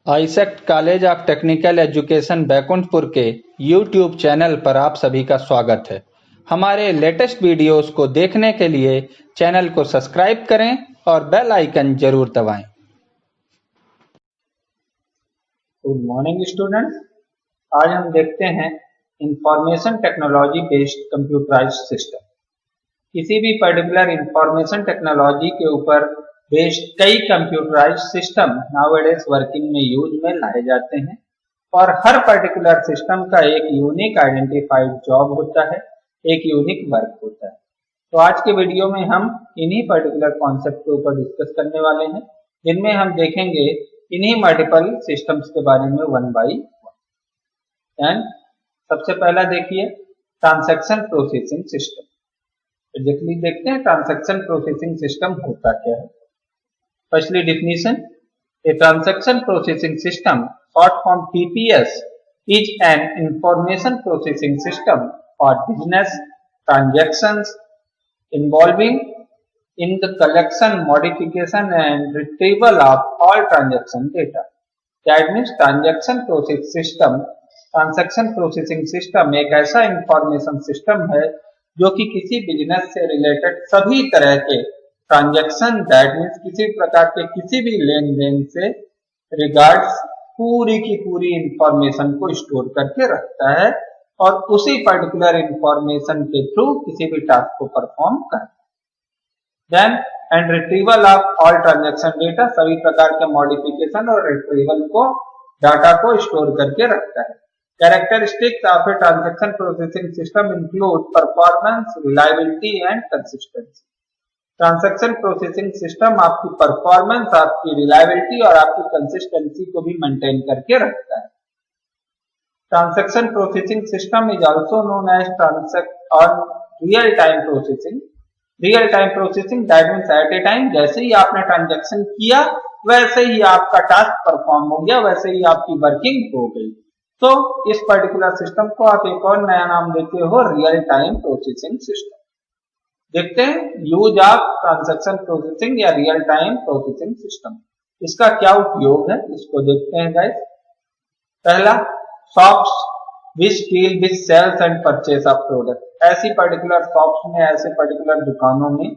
AISECT college of technical education Baikunthpur के YouTube channel पर आप सभी का स्वागत है। हमारे लेटेस्ट वीडियोस को देखने के लिए चैनल को सब्सक्राइब करें और बेल आइकन जरूर दबाएं। गुड मॉर्निंग स्टूडेंट्स, आज हम देखते हैं information technology based computerised system. किसी भी पर्टिकुलर इंफॉर्मेशन टेक्नोलॉजी के ऊपर बेस्ड कई कंप्यूटराइज्ड सिस्टम नाउअडेज वर्किंग में यूज में लाए जाते हैं और हर पर्टिकुलर सिस्टम का एक यूनिक आइडेंटिफाइड जॉब होता है, एक यूनिक वर्क होता है। तो आज के वीडियो में हम इन्हीं पर्टिकुलर कॉन्सेप्ट के ऊपर डिस्कस करने वाले हैं, जिनमें हम देखेंगे इन्हीं मल्टीपल सिस्टम्स के बारे में वन बाई वन। सबसे पहला देखिए ट्रांजैक्शन प्रोसेसिंग सिस्टम। एग्जैक्टली देखते हैं ट्रांजैक्शन प्रोसेसिंग सिस्टम होता क्या है। Firstly definition, a transaction processing system, short form TPS, is an information processing system for business transactions involving in the collection, modification and retrieval of all transaction data. That means transaction processing system एक ऐसा information system है जो कि किसी business से related सभी तरह के ट्रांजैक्शन, दैट मीन्स किसी प्रकार के किसी भी लेन देन से रिगार्ड्स पूरी की पूरी इंफॉर्मेशन को स्टोर करके रखता है और उसी पर्टिकुलर इंफॉर्मेशन के थ्रू किसी भी टास्क को परफॉर्म करता है। Then and retrieval of all transaction data, सभी प्रकार के मॉडिफिकेशन और रिट्रीवल को डाटा को स्टोर करके रखता है। Characteristics of a transaction processing system include performance, reliability and consistency. Transaction processing system आपकी परफॉर्मेंस, आपकी रिलायबिलिटी और आपकी कंसिस्टेंसी को भी मेंटेन करके रखता है। Transaction processing system is also known as real time processing. Real time processing that means at a time, जैसे ही आपने ट्रांजैक्शन किया वैसे ही आपका टास्क परफॉर्म हो गया, वैसे ही आपकी वर्किंग हो गई। तो इस पर्टिकुलर सिस्टम को आप एक और नया नाम देते हो रियल टाइम प्रोसेसिंग सिस्टम। देखते हैं यूज ऑफ ट्रांजैक्शन प्रोसेसिंग या रियल टाइम प्रोसेसिंग सिस्टम, इसका क्या उपयोग है, इसको देखते हैं गाइस। पहला, shops which deal with sales and purchase of product. ऐसी पर्टिकुलर शॉप्स में, ऐसे पर्टिकुलर दुकानों में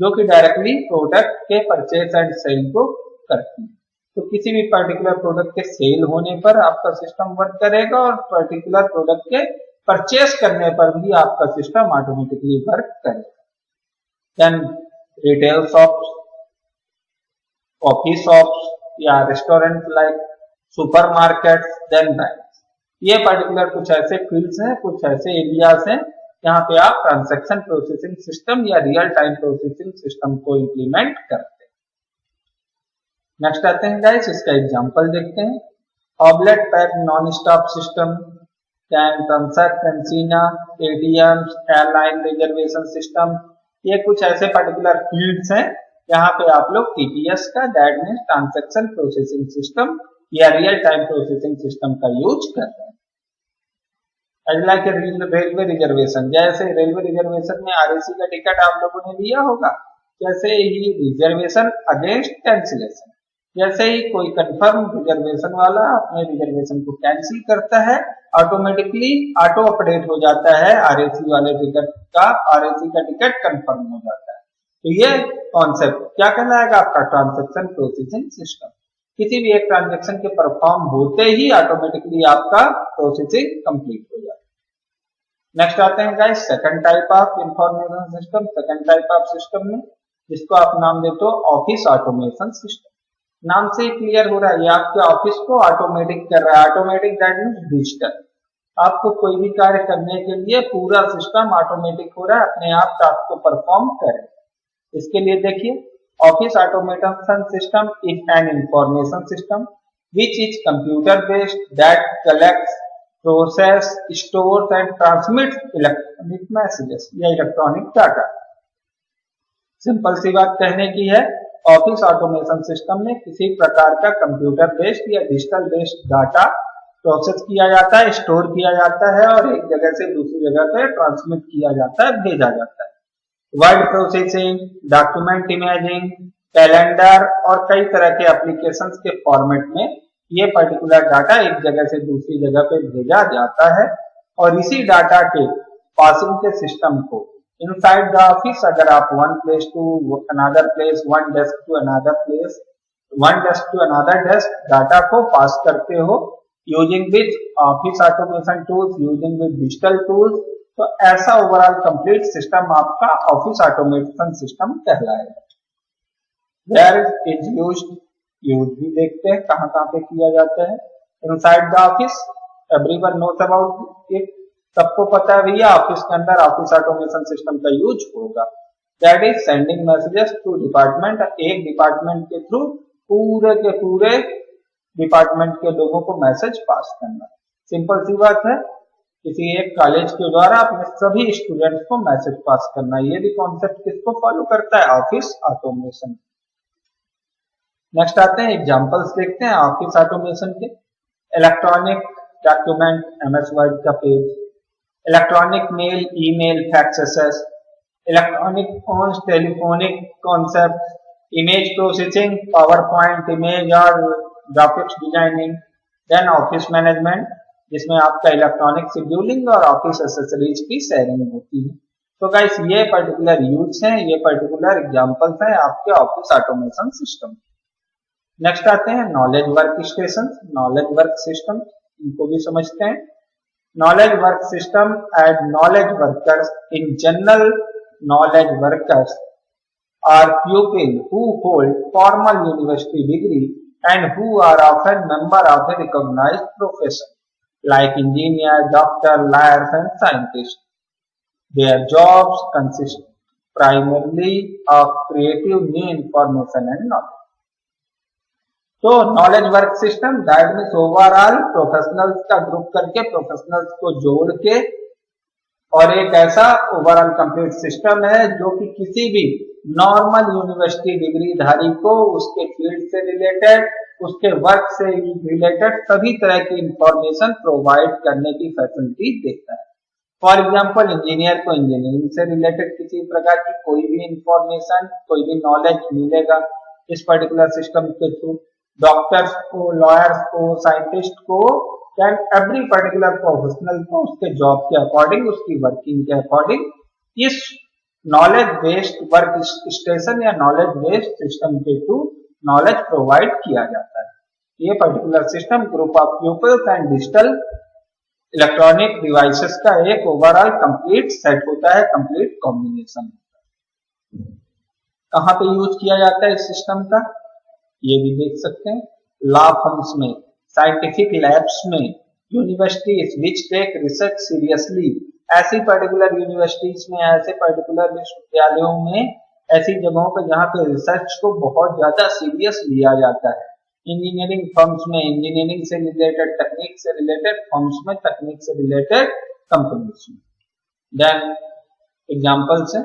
जो कि डायरेक्टली प्रोडक्ट के परचेस एंड सेल को करती है। तो किसी भी पर्टिकुलर प्रोडक्ट के सेल होने पर आपका सिस्टम वर्क करेगा और पर्टिकुलर प्रोडक्ट के परचेस करने पर भी आपका सिस्टम ऑटोमेटिकली वर्क करेगा। Then retail shops, coffee shops या restaurant like supermarkets, then banks. ये पर्टिकुलर कुछ ऐसे फील्ड्स हैं, कुछ ऐसे एरियाज हैं जहां पे आप ट्रांजैक्शन प्रोसेसिंग सिस्टम या रियल टाइम प्रोसेसिंग सिस्टम को इंप्लीमेंट करते हैं। नेक्स्ट आते हैं गाइस, इसका एग्जांपल देखते हैं। ऑबलेट पैक non stop system, can transact कैंसीना, एटीएम्स, एयरलाइन रिजर्वेशन सिस्टम। ये कुछ ऐसे पर्टिकुलर फील्ड्स हैं जहां पे आप लोग टीपीएस का, that means transaction processing system या रियल टाइम प्रोसेसिंग सिस्टम का यूज कर रहे हैं। लाइक रेलवे रिजर्वेशन, जैसे रेलवे रिजर्वेशन में आरएसी का टिकट आप लोगों ने लिया होगा, जैसे ही रिजर्वेशन अगेंस्ट कैंसिलेशन, जैसे ही कोई कंफर्म रिजर्वेशन वाला अपने रिजर्वेशन को कैंसिल करता है, ऑटोमेटिकली ऑटो अपडेट हो जाता है आरएसी वाले टिकट का, आरएसी का टिकट कंफर्म हो जाता है। तो ये कॉन्सेप्ट क्या कहलाएगा आपका ट्रांजैक्शन प्रोसेसिंग सिस्टम। किसी भी एक ट्रांजैक्शन के परफॉर्म होते ही ऑटोमेटिकली आपका प्रोसेसिंग कंप्लीट हो जाता है। नेक्स्ट आते हैं guys second type of information system. Second type of system में जिसको आप नाम देते हो ऑफिस ऑटोमेशन सिस्टम। नाम से ही क्लियर हो रहा है, ये आपके ऑफिस को ऑटोमेटिक कर रहा है। Automatic that means digital. आपको कोई भी कार्य करने के लिए पूरा सिस्टम ऑटोमेटिक हो रहा है, अपने आप टास्क को परफॉर्म करे। इसके लिए देखिए, office automation system is an information system which is computer based that collects, process, stores and transmits electronic messages या इलेक्ट्रॉनिक डाटा। सिंपल सी बात कहने की है, ऑफिस ऑटोमेशन सिस्टम में किसी प्रकार का कंप्यूटर बेस्ड या डिजिटल बेस्ड डाटा प्रोसेस किया जाता है, स्टोर किया जाता है और एक जगह से दूसरी जगह पे ट्रांसमिट किया जाता है, भेजा जाता है। Word processing, document imaging, calendar और कई तरह के एप्लीकेशंस के फॉर्मेट में ये पर्टिकुलर डाटा एक जगह से दूसरी जगह पे भेजा जाता है और इसी डाटा के पासिंग के सिस्टम को इनसाइड द ऑफिस, अगर आप one place to another place, one desk to another place, one desk to another desk data को पास करते हो using which office automation tools, using which digital tools, तो ऐसा overall complete system आपका office automation system कहलाएगा। Where is used, use भी देखते हैं कहाँ कहाँ पे किया जाता है। Inside the office, everyone knows about it, सबको पता है भैया ऑफिस के अंदर ऑफिस ऑटोमेशन सिस्टम का यूज होगा। That is sending messages to department, एक डिपार्टमेंट के थ्रू पूरे के पूरे डिपार्टमेंट के लोगों को मैसेज पास करना। सिंपल सी बात है, किसी एक कॉलेज के द्वारा अपने सभी स्टूडेंट्स को मैसेज पास करना। ये भी कॉन्सेप्ट किसको फॉलो करता है? Office automation. नेक्स्ट आते हैं एग्जांपल्स देखते हैं ऑफिस ऑटोमेशन के। इलेक्ट्रॉनिक डॉक्यूमेंट, एमएस वर्ड का page, electronic mail, email, faxes, electronic phones, telephonic concept, image processing, PowerPoint image और graphics designing, then office management जिसमें आपका इलेक्ट्रॉनिक शेड्यूलिंग और ऑफिस एक्सेसरीज की शेयरिंग होती है। तो गाइस ये पर्टिकुलर यूज हैं, ये पर्टिकुलर एग्जांपल्स हैं आपके ऑफिस ऑटोमेशन सिस्टम। नेक्स्ट आते हैं knowledge work station, knowledge work system, इनको भी समझते हैं। Knowledge work system aid knowledge workers in general, knowledge workers are pupil who hold formal university degree and who are often member of a recognized profession like engineer, doctor, lawyers and scientists. Their jobs consist primarily of creative new information and knowledge. तो knowledge work system that means overall professionals का group करके professionals को जोड़ के और एक ऐसा overall complete system है जो कि किसी भी नॉर्मल यूनिवर्सिटी डिग्री धारी को उसके फील्ड से रिलेटेड, उसके वर्क से रिलेटेड सभी तरह की इंफॉर्मेशन प्रोवाइड करने की फैसिलिटी देता है। फॉर एग्जांपल इंजीनियर को इंजीनियरिंग से रिलेटेड किसी प्रकार की कोई भी इंफॉर्मेशन, कोई भी नॉलेज मिलेगा इस पर्टिकुलर सिस्टम के थ्रू। डॉक्टर्स को, लॉयर्स को, साइंटिस्ट को, एंड एवरी पर्टिकुलर प्रोफेशनल को उसके जॉब के अकॉर्डिंग, उसकी वर्किंग के अकॉर्डिंग इस नॉलेज बेस्ड वर्क स्टेशन या नॉलेज बेस्ड सिस्टम के थ्रू नॉलेज प्रोवाइड किया जाता है। ये particular system group of peoples and digital electronic devices का एक ओवरऑल कंप्लीट सेट होता है, कंप्लीट कॉम्बिनेशन। कहाँ पे यूज किया जाता है इस सिस्टम का, ये भी देख सकते हैं। लॉ फर्म्स में, साइंटिफिक लैब्स में, universities which take research seriously, ऐसी पर्टिकुलर यूनिवर्सिटीज में, ऐसे पर्टिकुलर विश्वविद्यालयों में, ऐसी जगहों पर जहाँ पे रिसर्च को बहुत ज्यादा सीरियस लिया जाता है। इंजीनियरिंग फर्म्स में इंजीनियरिंग से रिलेटेड, टेक्निक से रिलेटेड फर्म्स में टेक्निक से रिलेटेड कंपनीज में। देन एग्जांपल्स है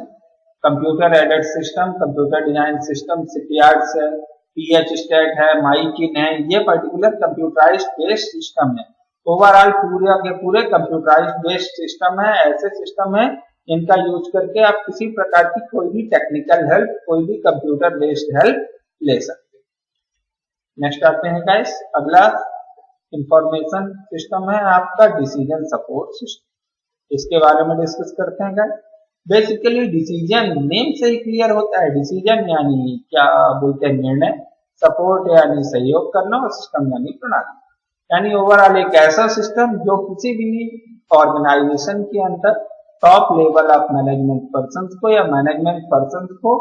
computer aided system, computer design system, shipyards है, पीएच स्टेट है, माइकिन है, ये पर्टिकुलर कंप्यूटराइज्ड बेस्ड सिस्टम है। ओवरऑल पूरे के पूरे कंप्यूटराइज्ड बेस्ड सिस्टम है, ऐसे सिस्टम है इनका यूज करके आप किसी प्रकार की कोई भी टेक्निकल हेल्प, कोई भी कंप्यूटर बेस्ड हेल्प ले सकते हैं। नेक्स्ट आते हैं गाइस, अगला इंफॉर्मेशन सिस्टम है आपका डिसीजन सपोर्ट सिस्टम। इसके बारे में डिस्कस करते हैं गाइस। बेसिकली डिसीजन नेम से ही क्लियर होता है। डिसीजन यानी क्या बोलते हैं, निर्णय, सपोर्ट यानी सहयोग करना और सिस्टम यानी प्रणाली, यानी ओवरऑल एक ऐसा सिस्टम जो किसी भी ऑर्गेनाइजेशन के अंदर top level of management person को या मैनेजमेंट पर्सन को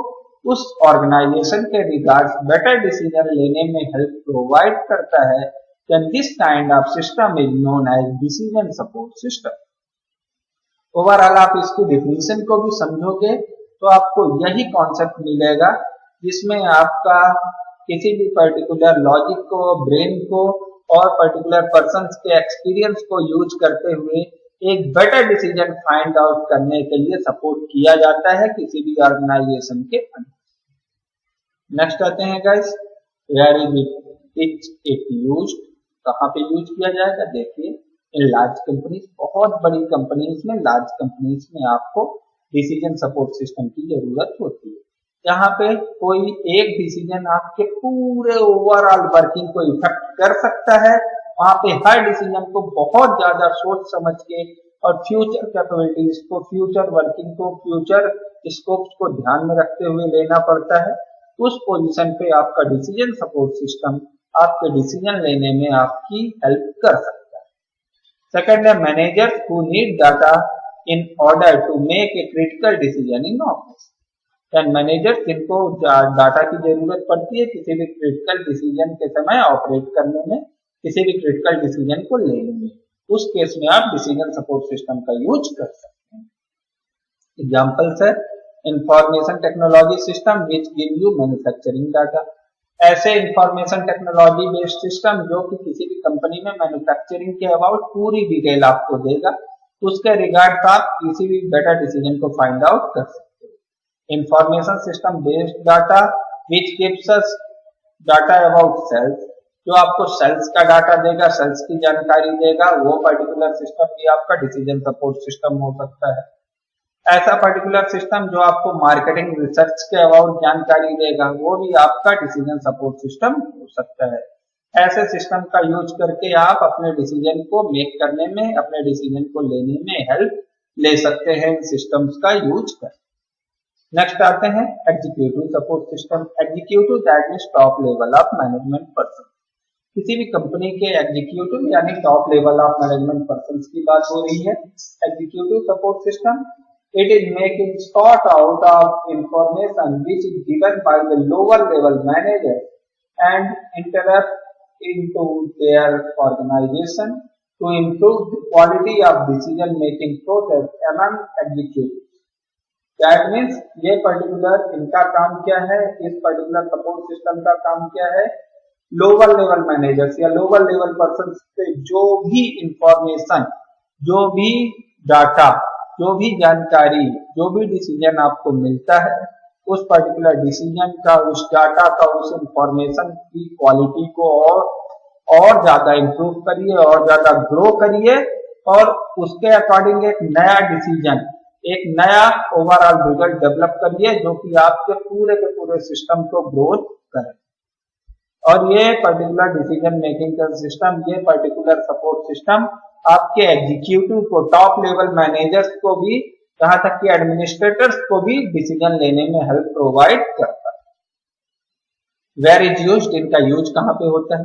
उस ऑर्गेनाइजेशन के रिगार्ड्स बेटर डिसीजन लेने में हेल्प प्रोवाइड करता है। then this kind of system is known as decision support system। Overall आप इसकी डिफिनीशन को भी समझोगे तो आपको यही कॉन्सेप्ट मिलेगा जिसमें आपका किसी भी पर्टिकुलर लॉजिक को, ब्रेन को और पर्टिकुलर पर्सन्स के एक्सपीरियंस को यूज करते हुए एक बेटर डिसीजन फाइंड आउट करने के लिए सपोर्ट किया जाता है किसी भी ऑर्गेनाइजेशन के अंदर। नेक्स्ट आते हैं guys, where is it used, कहाँ पे यूज किया जाएगा। देखिए इन लार्ज कंपनीज, बहुत बड़ी कंपनीज में, लार्ज कंपनीज में आपको डिसीजन सपोर्ट सिस्टम की जरूरत होती है। यहाँ पे कोई एक डिसीजन आपके पूरे ओवरऑल वर्किंग को इफेक्ट कर सकता है। वहां पे हर डिसीजन को बहुत ज्यादा सोच समझ के और फ्यूचर कैपेबिलिटीज को, फ्यूचर वर्किंग को, फ्यूचर स्कोप्स को ध्यान में रखते हुए लेना पड़ता है। उस पोजीशन पे आपका डिसीजन सपोर्ट सिस्टम आपके डिसीजन लेने में आपकी हेल्प कर सकता है। सेकंड है managers who need data in order to make a critical decision in office. And manager जिनको डाटा की जरूरत पड़ती है किसी भी क्रिटिकल डिसीजन के समय ऑपरेट करने में, किसी भी क्रिटिकल डिसीजन को लेने में, उस केस में आप डिसीजन सपोर्ट सिस्टम का यूज कर सकते हैं। एग्जांपल्स है information technology system which give you manufacturing data. ऐसे इंफॉर्मेशन टेक्नोलॉजी बेस्ड सिस्टम जो कि किसी भी कंपनी में मैन्युफैक्चरिंग के अबाउट पूरी डिटेल आपको देगा, उसके रिगार्ड आप किसी भी बेटर डिसीजन को फाइंड आउट कर सकते हो। Information system based data which gives us data about sales, जो आपको सेल्स का डाटा देगा, सेल्स की जानकारी देगा, वो पर्टिकुलर सिस्टम भी आपका डिसीजन सपोर्ट सिस्टम हो सकता है। ऐसा पर्टिकुलर सिस्टम जो आपको मार्केटिंग रिसर्च के अबाउट जानकारी देगा, वो भी आपका डिसीजन सपोर्ट सिस्टम हो सकता है। ऐसे सिस्टम का यूज करके आप अपने डिसीजन को मेक करने में, अपने डिसीजन को लेने में हेल्प ले सकते हैं इन सिस्टम्स का यूज कर। नेक्स्ट आते हैं executive support system. Executive that means top level of management person. किसी भी कंपनी के एग्जीक्यूटिव यानी top level of management person की बात हो रही है। Executive support system it is making sort out of information which is given by the lower level manager and interrupt into their organization to improve the quality of decision making process among executives. That means ये particular इनका काम क्या है, इस particular support system का काम क्या है, लोअर लेवल मैनेजर्स या लोअर लेवल पर्सन से जो भी इंफॉर्मेशन, जो भी डाटा, जो भी जानकारी, जो भी डिसीजन आपको मिलता है, उस पर्टिकुलर डिसीजन का, उस डाटा का, उस इंफॉर्मेशन की क्वालिटी को और ज्यादा इंप्रूव करिए और ज्यादा ग्रो करिए और उसके अकॉर्डिंग एक नया डिसीजन, एक नया ओवरऑल रिजल्ट डेवलप करिए जो कि आपके पूरे के पूरे सिस्टम को ग्रोथ करे। और ये पर्टिकुलर डिसीजन मेकिंग का सिस्टम, ये पर्टिकुलर सपोर्ट सिस्टम आपके एग्जीक्यूटिव को, टॉप लेवल मैनेजर्स को भी, यहाँ तक कि एडमिनिस्ट्रेटर्स को भी डिसीजन लेने में हेल्प प्रोवाइड करता है। वेयर इज यूज्ड, इनका यूज कहाँ पे होता है?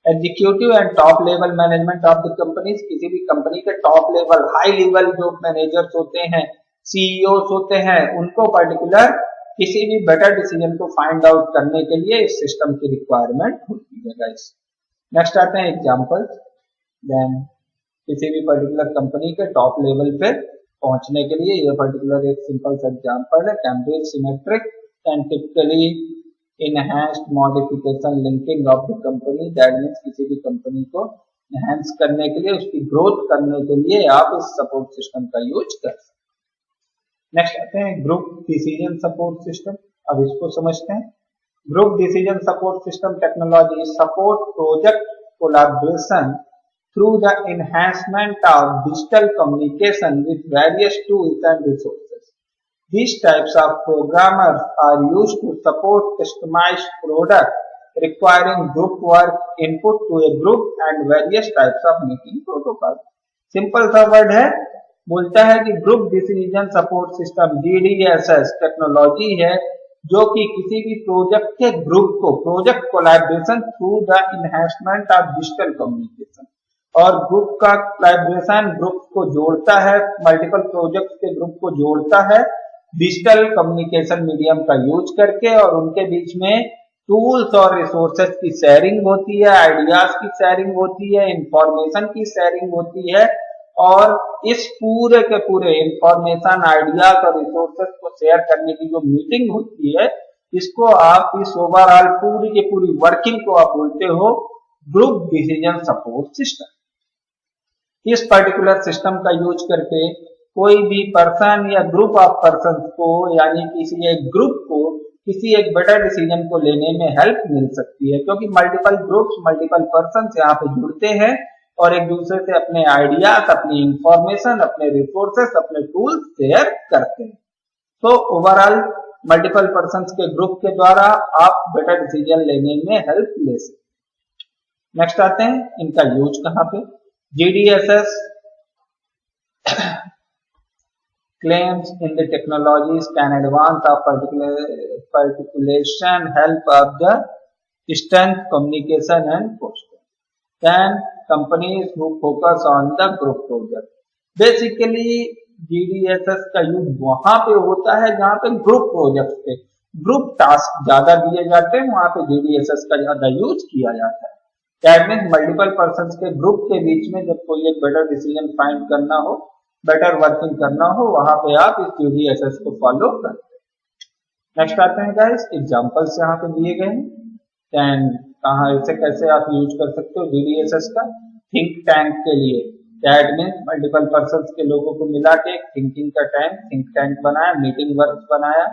Executive and top level management of the companies. किसी भी कंपनी के टॉप लेवल, हाई लेवल जो मैनेजर्स होते हैं, सीईओस होते हैं, उनको पर्टिकुलर किसी भी बेटर डिसीजन को फाइंड आउट करने के लिए इस सिस्टम की रिक्वायरमेंट होती है गाइस। नेक्स्ट आते हैं एग्जांपल्स। देन किसी भी पर्टिकुलर कंपनी के टॉप लेवल पे पहुंचने के लिए ये पर्टिकुलर एक सिंपल सा एग्जांपल है। Cambridge symmetric and typically enhanced modification linking of the company. That means किसी भी कंपनी को एनहांस करने के लिए, उसकी ग्रोथ करने के लिए आप इस सपोर्ट सिस्टम का यूज कर सकते हैं। नेक्स्ट आते हैं ग्रुप डिसीजन सपोर्ट सिस्टम। अब इसको समझते हैं। Group decision support system technology support project collaboration through the enhancement of digital communication with various tools and resources. These types of programmers are used to support customized product requiring group work, input to a group and various types of meeting protocols. Simple सा word है, बोलता है कि group decision support system GDSS technology है जो कि किसी भी प्रोजेक्ट के ग्रुप को, project collaboration through the enhancement of digital communication, और ग्रुप का कोलैबोरेशन ग्रुप को जोड़ता है, मल्टीपल प्रोजेक्ट्स के ग्रुप को जोड़ता है डिजिटल कम्युनिकेशन मीडियम का यूज करके, और उनके बीच में टूल्स और रिसोर्सेज की शेयरिंग होती है, आइडियाज की शेयरिंग होती है, इंफॉर्मेशन की शेयरिंग होती है। और इस पूरे के पूरे इंफॉर्मेशन, आइडियाज और रिसोर्सेज को शेयर करने की जो मीटिंग होती है, इसको आप, इस ओवरऑल पूरी की पूरी वर्किंग को आप बोलते हो ग्रुप डिसीजन सपोर्ट सिस्टम। इस पर्टिकुलर सिस्टम का यूज करके कोई भी पर्सन या ग्रुप ऑफ पर्सन को, यानी किसी एक ग्रुप को किसी एक बेटर डिसीजन को लेने में हेल्प मिल सकती है, क्योंकि मल्टीपल ग्रुप्स, मल्टीपल पर्सन यहाँ पे जुड़ते हैं और एक दूसरे से अपने आइडियाज, अपनी इंफॉर्मेशन, अपने रिसोर्सेस, अपने टूल्स शेयर करते हैं। तो ओवरऑल मल्टीपल पर्सन के ग्रुप के द्वारा आप बेटर डिसीजन लेने में हेल्प ले सकते। नेक्स्ट आते हैं इनका यूज कहाँ पे। GDSS claims in the technologies can advance of particulation help of the strength communication and posture can companies who focus on the group project। Basically GDSS का यूज वहां पे होता है जहां पे ग्रुप प्रोजेक्ट पे ग्रुप टास्क ज्यादा दिए जाते हैं, वहां पे GDSS का ज्यादा यूज किया जाता है। दैट मीन्स मल्टीपल पर्सन के ग्रुप के बीच में जब कोई एक बेटर डिसीजन फाइंड करना हो, बेटर वर्किंग करना हो, वहां पे आप इस GDSS को फॉलो करते हैं। नेक्स्ट आते हैं गाइस एग्जांपल्स यहाँ पे दिए गए हैं। देन कहाँ इसे कैसे आप यूज कर सकते हो GDSS का। थिंक टैंक के लिए दैट मीन्स मल्टीपल पर्सन के लोगों को मिला के एक थिंकिंग का थिंक टैंक बनाया, मीटिंग वर्क बनाया,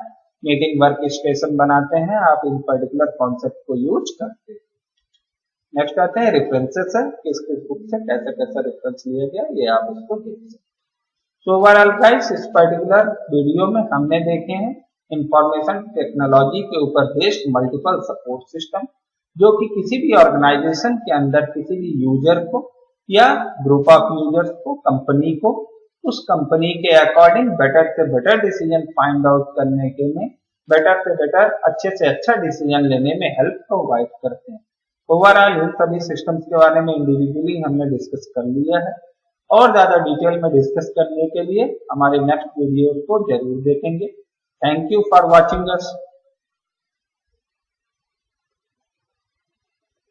मीटिंग वर्क स्टेशन बनाते हैं, आप इन पर्टिकुलर कॉन्सेप्ट को यूज करते हैं। नेक्स्ट आते हैं रेफरेंसेस है, किस किस बुक से कैसे कैसे रेफरेंस लिया गया ये आप इसको देख सकते हैं। सो ओवरऑल गाइस इस पर्टिकुलर वीडियो में हमने देखे हैं इंफॉर्मेशन टेक्नोलॉजी के ऊपर बेस्ड मल्टीपल सपोर्ट सिस्टम, जो कि किसी भी ऑर्गेनाइजेशन के अंदर किसी भी यूजर को या ग्रुप ऑफ यूजर्स को, कंपनी को, उस कंपनी के अकॉर्डिंग बेटर से बेटर डिसीजन फाइंड आउट करने के में, बेटर से बेटर अच्छे से अच्छा डिसीजन लेने में हेल्प प्रोवाइड करते हैं। ओवरऑल इन सभी सिस्टम्स के बारे में इंडिविजुअली हमने डिस्कस कर लिया है, और ज्यादा डिटेल में डिस्कस करने के लिए हमारे नेक्स्ट वीडियो को जरूर देखेंगे। Thank you for watching us.